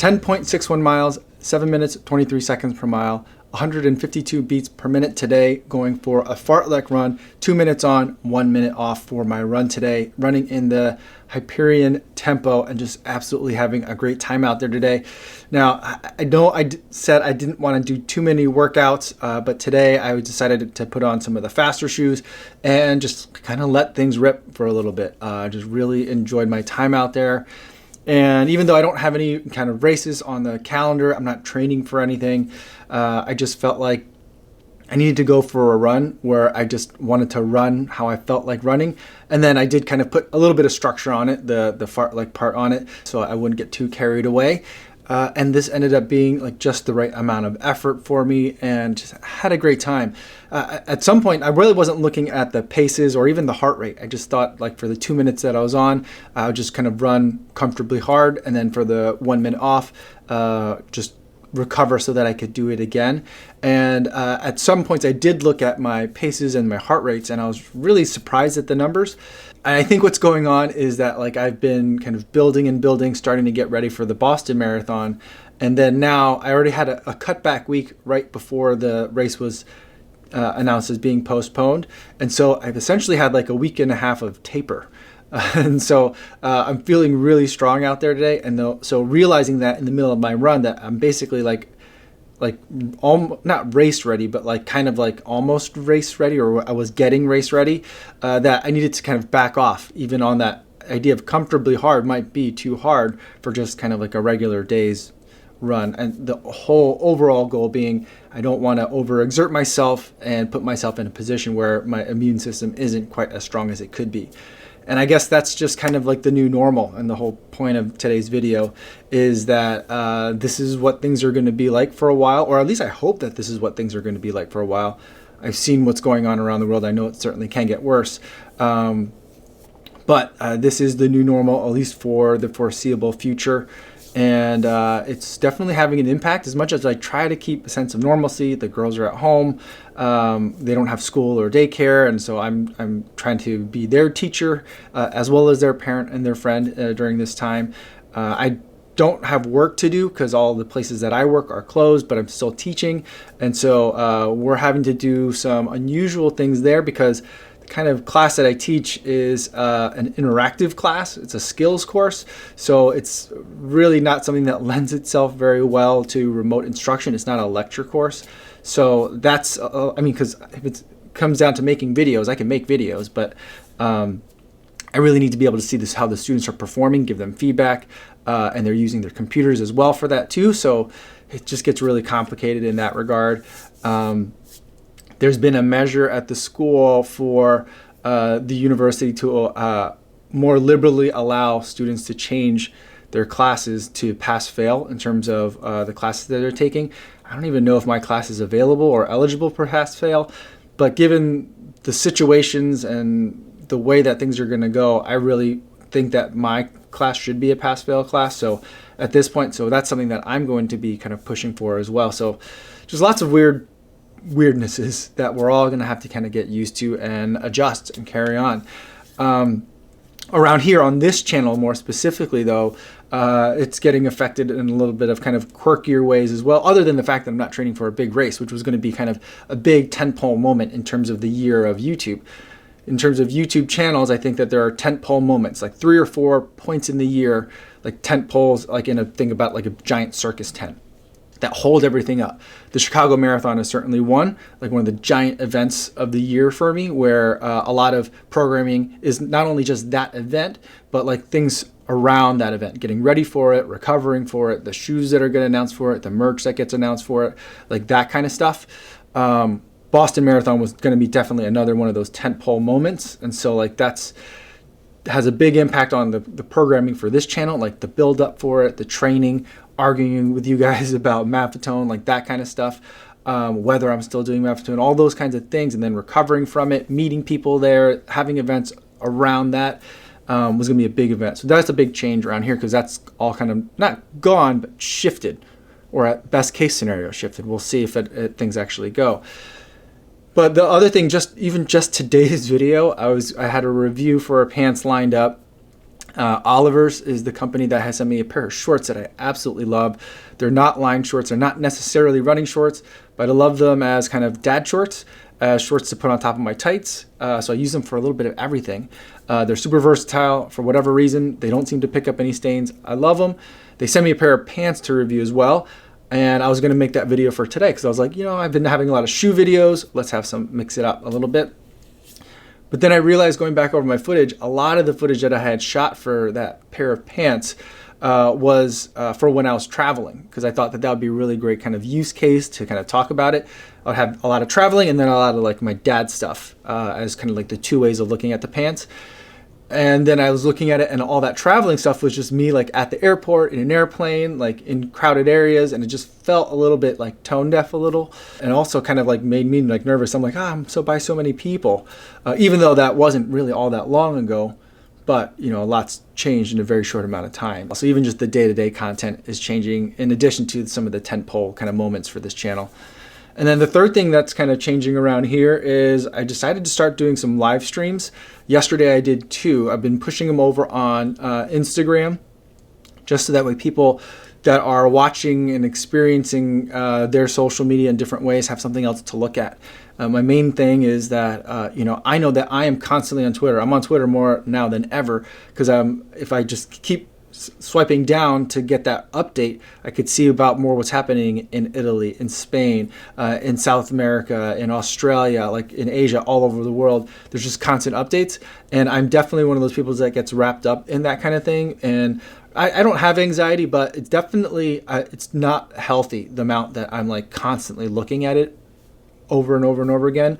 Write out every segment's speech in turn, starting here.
10.61 miles, 7 minutes, 23 seconds per mile, 152 beats per minute today, going for a fartlek run, 2 minutes on, 1 minute off for my run today, running in the Hyperion tempo and just absolutely having a great time out there today. Now, I know said I didn't want to do too many workouts, but today I decided to put on some of the faster shoes and just kind of let things rip for a little bit. Just really enjoyed my time out there. And even though I don't have any kind of races on the calendar, I'm not training for anything, I just felt like I needed to go for a run where I just wanted to run how I felt like running. And then I did kind of put a little bit of structure on it, the fartlek part on it, so I wouldn't get too carried away. And this ended up being like just the right amount of effort for me, and just had a great time. At some point, I really wasn't looking at the paces or even the heart rate. I just thought like for the 2 minutes that I was on, I would just kind of run comfortably hard. And then for the 1 minute off, just recover so that I could do it again. And at some points I did look at my paces and my heart rates, and I was really surprised at the numbers. And I think what's going on is that like I've been kind of building, starting to get ready for the Boston Marathon. And then now I already had a cutback week right before the race was announced as being postponed. And so I've essentially had like a week and a half of taper. And so I'm feeling really strong out there today. And so realizing that in the middle of my run that I'm basically like not race ready, but like kind of like almost race ready, or I was getting race ready, that I needed to kind of back off even on that idea of comfortably hard might be too hard for just kind of like a regular day's run. And the whole overall goal being I don't want to overexert myself and put myself in a position where my immune system isn't quite as strong as it could be. And I guess that's just kind of like the new normal. And the whole point of today's video is that this is what things are going to be like for a while, or at least I hope that this is what things are going to be like for a while. I've seen what's going on around the world. I know it certainly can get worse. But this is the new normal, at least for the foreseeable future. And it's definitely having an impact. As much as I try to keep a sense of normalcy, the girls are at home. They don't have school or daycare, and so I'm trying to be their teacher as well as their parent and their friend during this time. I don't have work to do because all the places that I work are closed, but I'm still teaching. And so we're having to do some unusual things there because kind of class that I teach is an interactive class. It's a skills course, so it's really not something that lends itself very well to remote instruction. It's not a lecture course, so that's I mean, because if it comes down to making videos, I can make videos, but I really need to be able to see this, how the students are performing, give them feedback, and they're using their computers as well for that too. So it just gets really complicated in that regard. There's been a measure at the school for the university to more liberally allow students to change their classes to pass-fail in terms of the classes that they're taking. I don't even know if my class is available or eligible for pass-fail, but given the situations and the way that things are going to go, I really think that my class should be a pass-fail class. So at this point, so that's something that I'm going to be kind of pushing for as well. So just lots of weirdnesses that we're all going to have to kind of get used to and adjust and carry on. Around here on this channel more specifically though, it's getting affected in a little bit of kind of quirkier ways as well, other than the fact that I'm not training for a big race, which was going to be kind of a big tentpole moment in terms of the year of YouTube. In terms of YouTube channels, I think that there are tentpole moments, like 3 or 4 points in the year, like tentpoles, like in a thing about like a giant circus tent that hold everything up. The Chicago Marathon is certainly one of the giant events of the year for me, where a lot of programming is not only just that event, but like things around that event, getting ready for it, recovering for it, the shoes that are going to announce for it, the merch that gets announced for it, like that kind of stuff. Boston Marathon was going to be definitely another one of those tentpole moments. And so like has a big impact on the programming for this channel, like the build up for it, the training, arguing with you guys about Maffetone, like that kind of stuff, whether I'm still doing Maffetone, all those kinds of things, and then recovering from it, meeting people there, having events around that was going to be a big event. So that's a big change around here because that's all kind of not gone, but shifted, or at best case scenario shifted. We'll see if things actually go. But the other thing, just today's video, I had a review for pants lined up, Oliver's is the company that has sent me a pair of shorts that I absolutely love. They're not line shorts. They're not necessarily running shorts, but I love them as kind of dad shorts, shorts to put on top of my tights. So I use them for a little bit of everything. They're super versatile for whatever reason. They don't seem to pick up any stains. I love them. They sent me a pair of pants to review as well. And I was going to make that video for today because I was like, you know, I've been having a lot of shoe videos. Let's have some, mix it up a little bit. But then I realized, going back over my footage, a lot of the footage that I had shot for that pair of pants was for when I was traveling, because I thought that that would be a really great kind of use case to kind of talk about it. I would have a lot of traveling and then a lot of like my dad stuff as kind of like the two ways of looking at the pants. And then I was looking at it, and all that traveling stuff was just me like at the airport, in an airplane, like in crowded areas, and it just felt a little bit like tone deaf a little, and also kind of like made me like nervous. I'm like, I'm so by so many people, even though that wasn't really all that long ago, but you know, a lot's changed in a very short amount of time. So even just the day-to-day content is changing, in addition to some of the tentpole kind of moments for this channel. And then the third thing that's kind of changing around here is I decided to start doing some live streams. Yesterday I did 2. I've been pushing them over on Instagram, just so that way people that are watching and experiencing their social media in different ways have something else to look at. My main thing is that, you know that I am constantly on Twitter. I'm on Twitter more now than ever, because if I just keep swiping down to get that update, I could see about more what's happening in Italy, in Spain, in South America, in Australia, like in Asia, all over the world. There's just constant updates, and I'm definitely one of those people that gets wrapped up in that kind of thing. And I don't have anxiety, but it's definitely it's not healthy, the amount that I'm like constantly looking at it over and over and over again.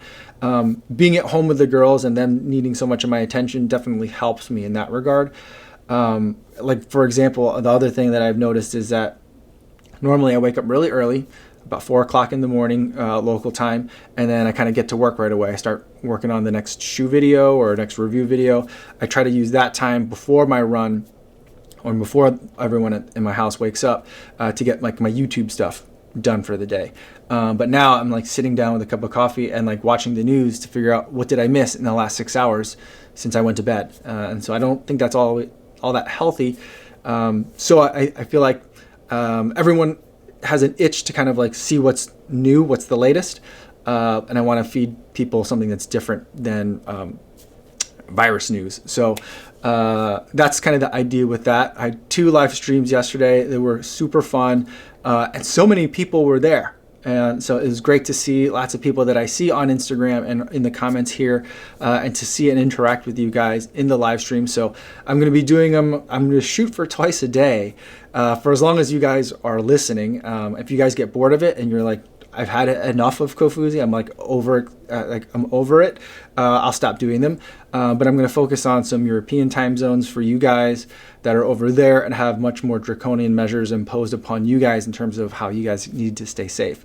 Being at home with the girls and them needing so much of my attention definitely helps me in that regard. Like for example, the other thing that I've noticed is that normally I wake up really early, about 4 o'clock in the morning, local time, and then I kind of get to work right away. I start working on the next shoe video or next review video. I try to use that time before my run, or before everyone in my house wakes up, to get like my YouTube stuff done for the day. But now I'm like sitting down with a cup of coffee and like watching the news to figure out what did I miss in the last 6 hours since I went to bed. And so I don't think that's all that healthy. So I feel like everyone has an itch to kind of like see what's new, what's the latest. And I want to feed people something that's different than virus news. So that's kind of the idea with that. I had 2 live streams yesterday. They were super fun. And so many people were there. And so it was great to see lots of people that I see on Instagram and in the comments here, and to see and interact with you guys in the live stream. So I'm going to be doing them. I'm going to shoot for twice a day for as long as you guys are listening. If you guys get bored of it and you're like, I've had enough of kofuzi, I'm like over it, I'll stop doing them. But I'm going to focus on some European time zones for you guys that are over there and have much more draconian measures imposed upon you guys in terms of how you guys need to stay safe.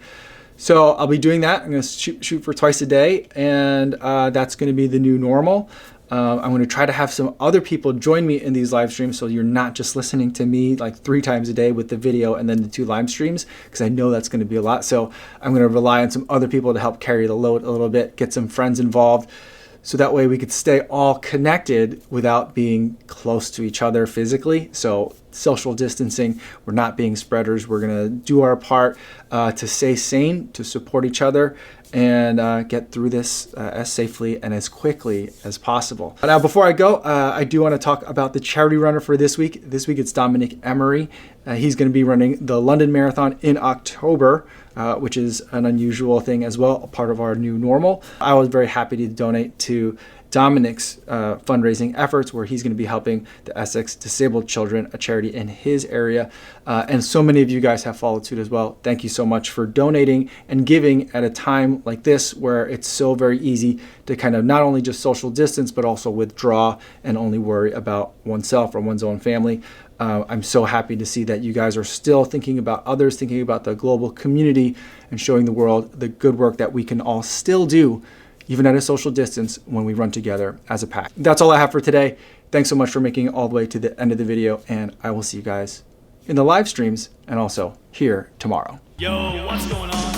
So I'll be doing that. I'm going to shoot for twice a day, and that's going to be the new normal. I'm going to try to have some other people join me in these live streams, so you're not just listening to me like 3 times a day with the video and then the 2 live streams, because I know that's going to be a lot. So I'm going to rely on some other people to help carry the load a little bit, get some friends involved, so that way we could stay all connected without being close to each other physically. So social distancing, we're not being spreaders. We're going to do our part to stay sane, to support each other, and get through this as safely and as quickly as possible. Now, before I go, I do want to talk about the charity runner for this week. This week it's Dominic Emery. He's going to be running the London Marathon in October, which is an unusual thing as well, a part of our new normal. I was very happy to donate to Dominic's fundraising efforts, where he's going to be helping the Essex Disabled Children, a charity in his area. And so many of you guys have followed suit as well. Thank you so much for donating and giving at a time like this, where it's so very easy to kind of not only just social distance, but also withdraw and only worry about oneself or one's own family. I'm so happy to see that you guys are still thinking about others, thinking about the global community, and showing the world the good work that we can all still do, even at a social distance, when we run together as a pack. That's all I have for today. Thanks so much for making it all the way to the end of the video, and I will see you guys in the live streams and also here tomorrow. Yo, what's going on?